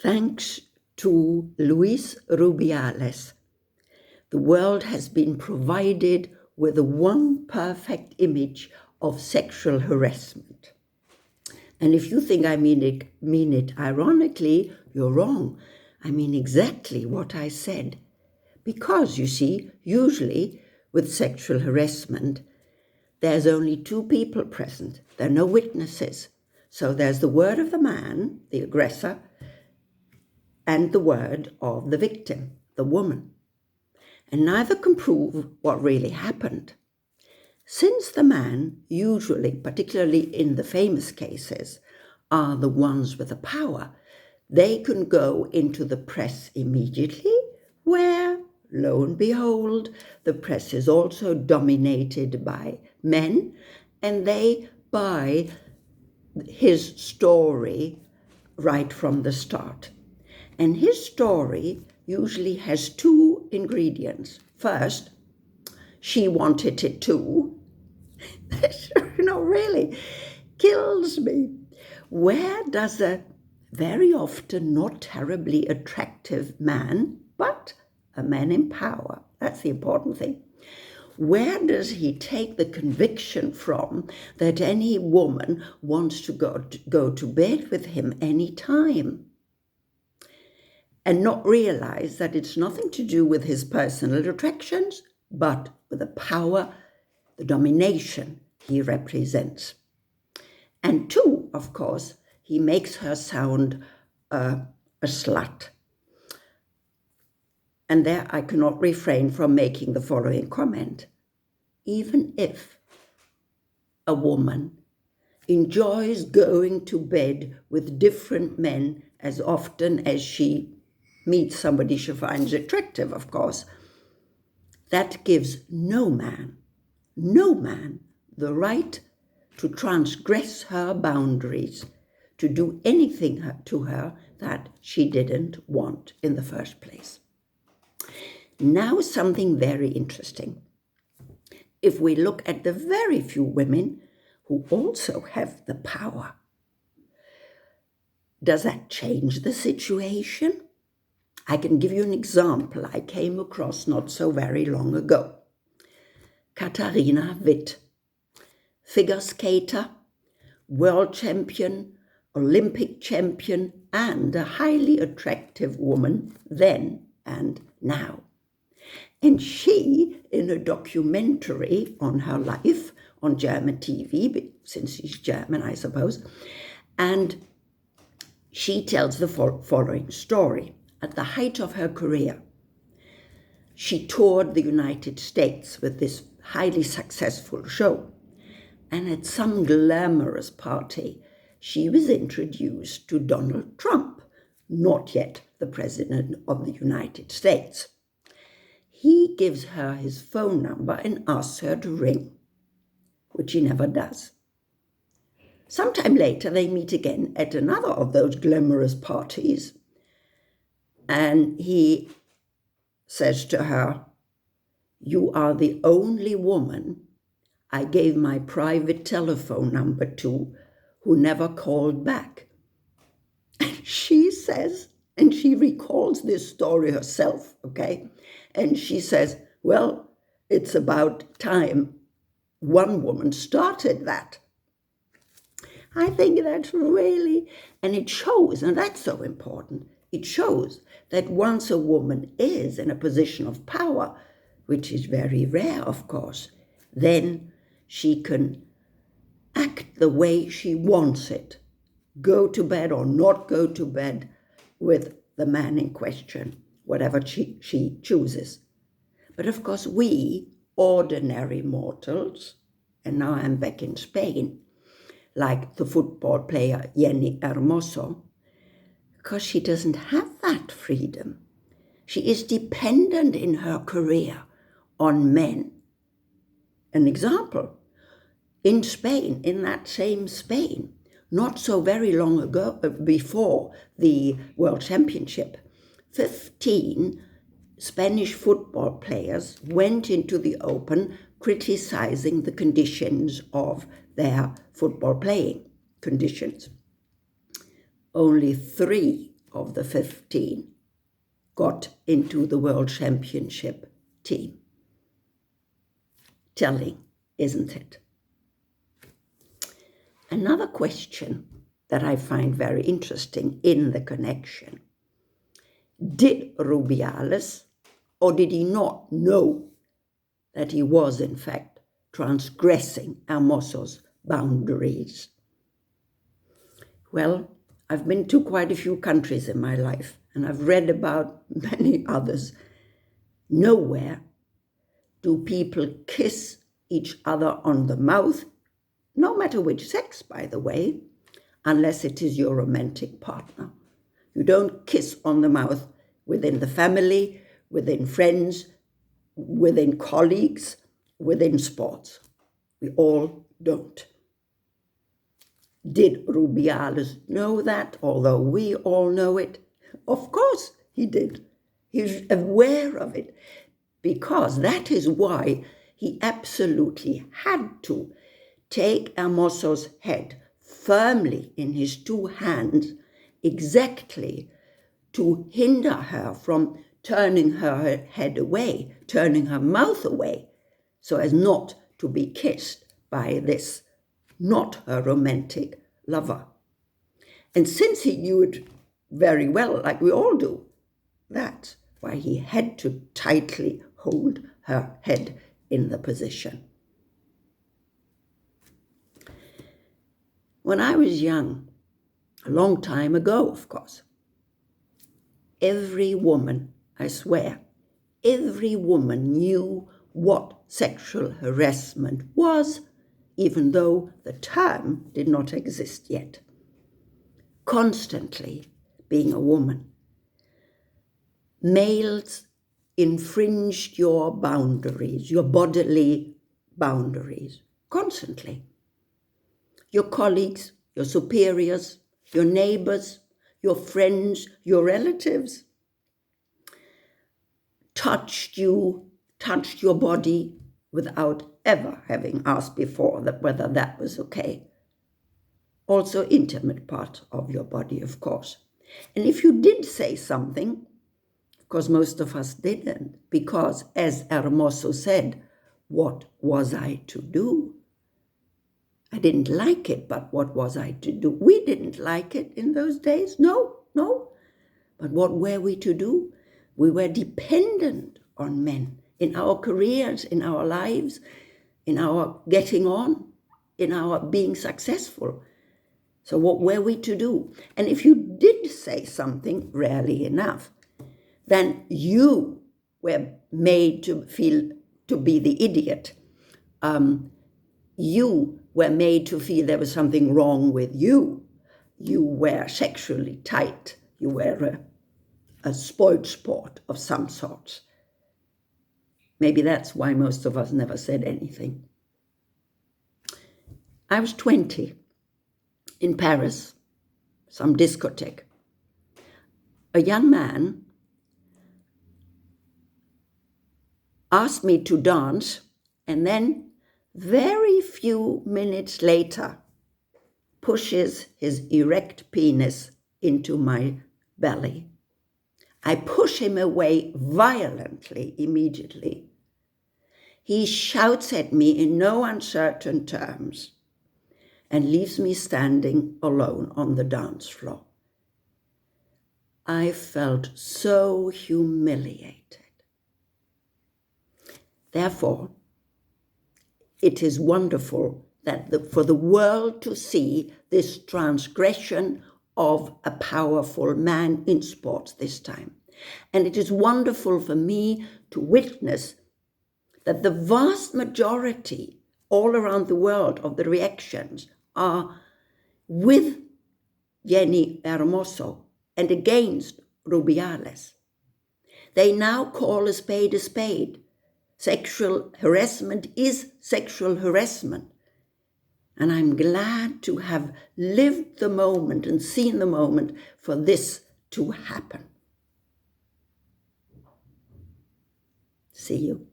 Thanks to Luis Rubiales, the world has been provided with one perfect image of sexual harassment. And if you think I mean it ironically, you're wrong. I mean exactly what I said. Because, you see, usually with sexual harassment, there's only two people present. There are no witnesses. So there's the word of the man, the aggressor, and the word of the victim, the woman. And neither can prove what really happened. Since the man, usually, particularly in the famous cases, are the ones with the power, they can go into the press immediately, where, lo and behold, the press is also dominated by men, and they buy his story right from the start. And his story usually has two ingredients. First, she wanted it too. Really kills me. Where does a very often not terribly attractive man, but a man in power, that's the important thing, where does he take the conviction from that any woman wants to go to bed with him any time? And not realize that it's nothing to do with his personal attractions, but with the power, the domination he represents. And two, of course, he makes her sound a slut. And there I cannot refrain from making the following comment. Even if a woman enjoys going to bed with different men as often as she meets somebody she finds attractive, of course, that gives no man the right to transgress her boundaries, to do anything to her that she didn't want in the first place. Now, something very interesting. If we look at the very few women who also have the power, does that change the situation? I can give you an example I came across not so very long ago. Katharina Witt, figure skater, world champion, Olympic champion, and a highly attractive woman then and now. And she, in a documentary on her life on German TV, since she's German, I suppose, and she tells the following story. At the height of her career, she toured the United States with this highly successful show. And at some glamorous party, she was introduced to Donald Trump, not yet the President of the United States. He gives her his phone number and asks her to ring, which he never does. Sometime later, they meet again at another of those glamorous parties. And he says to her, "You are the only woman I gave my private telephone number to who never called back." And she says, and she recalls this story herself, okay? And she says, well, it's about time one woman started that. I think that's really, and it shows, and that's so important, it shows that once a woman is in a position of power, which is very rare, of course, then she can act the way she wants it, go to bed or not go to bed with the man in question, whatever she chooses. But of course, we ordinary mortals, and now I'm back in Spain, like the football player Jenny Hermoso, because she doesn't have that freedom. She is dependent in her career on men. An example, in Spain, in that same Spain, not so very long ago, before the World Championship, 15 Spanish football players went into the open criticizing the conditions of their football playing conditions. Only 3 of the 15 got into the World Championship team. Telling, isn't it? Another question that I find very interesting in the connection. Did Rubiales, or did he not know that he was in fact transgressing Hermoso's boundaries? Well, I've been to quite a few countries in my life, and I've read about many others. Nowhere do people kiss each other on the mouth, no matter which sex, by the way, unless it is your romantic partner. You don't kiss on the mouth within the family, within friends, within colleagues, within sports. We all don't. Did Rubiales know that, although we all know it? Of course he did. He's aware of it, because that is why he absolutely had to take Hermoso's head firmly in his two hands, exactly to hinder her from turning her head away, turning her mouth away, so as not to be kissed by this not her romantic lover. And since he knew it very well, like we all do, that's why he had to tightly hold her head in the position. When I was young, a long time ago, of course, every woman, I swear, every woman knew what sexual harassment was, even though the term did not exist yet. Constantly, being a woman, males infringed your boundaries, your bodily boundaries, constantly. Your colleagues, your superiors, your neighbors, your friends, your relatives touched you, touched your body without ever having asked before whether that was okay. Also intimate part of your body, of course. And if you did say something, of course most of us didn't, because as Hermoso said, what was I to do? I didn't like it, but what was I to do? We didn't like it in those days. No. But what were we to do? We were dependent on men in our careers, in our lives, in our getting on, in our being successful. So what were we to do? And if you did say something, rarely enough, then you were made to feel to be the idiot. You were made to feel there was something wrong with you. You were sexually tight. You were a spoiled sport of some sort. Maybe that's why most of us never said anything. I was 20 in Paris, some discotheque. A young man asked me to dance, and then very few minutes later pushes his erect penis into my belly. I push him away violently immediately. He shouts at me in no uncertain terms and leaves me standing alone on the dance floor. I felt so humiliated. Therefore, it is wonderful that for the world to see this transgression of a powerful man in sports this time. And it is wonderful for me to witness that the vast majority all around the world of the reactions are with Jenny Hermoso and against Rubiales. They now call a spade a spade. Sexual harassment is sexual harassment. And I'm glad to have lived the moment and seen the moment for this to happen. See you.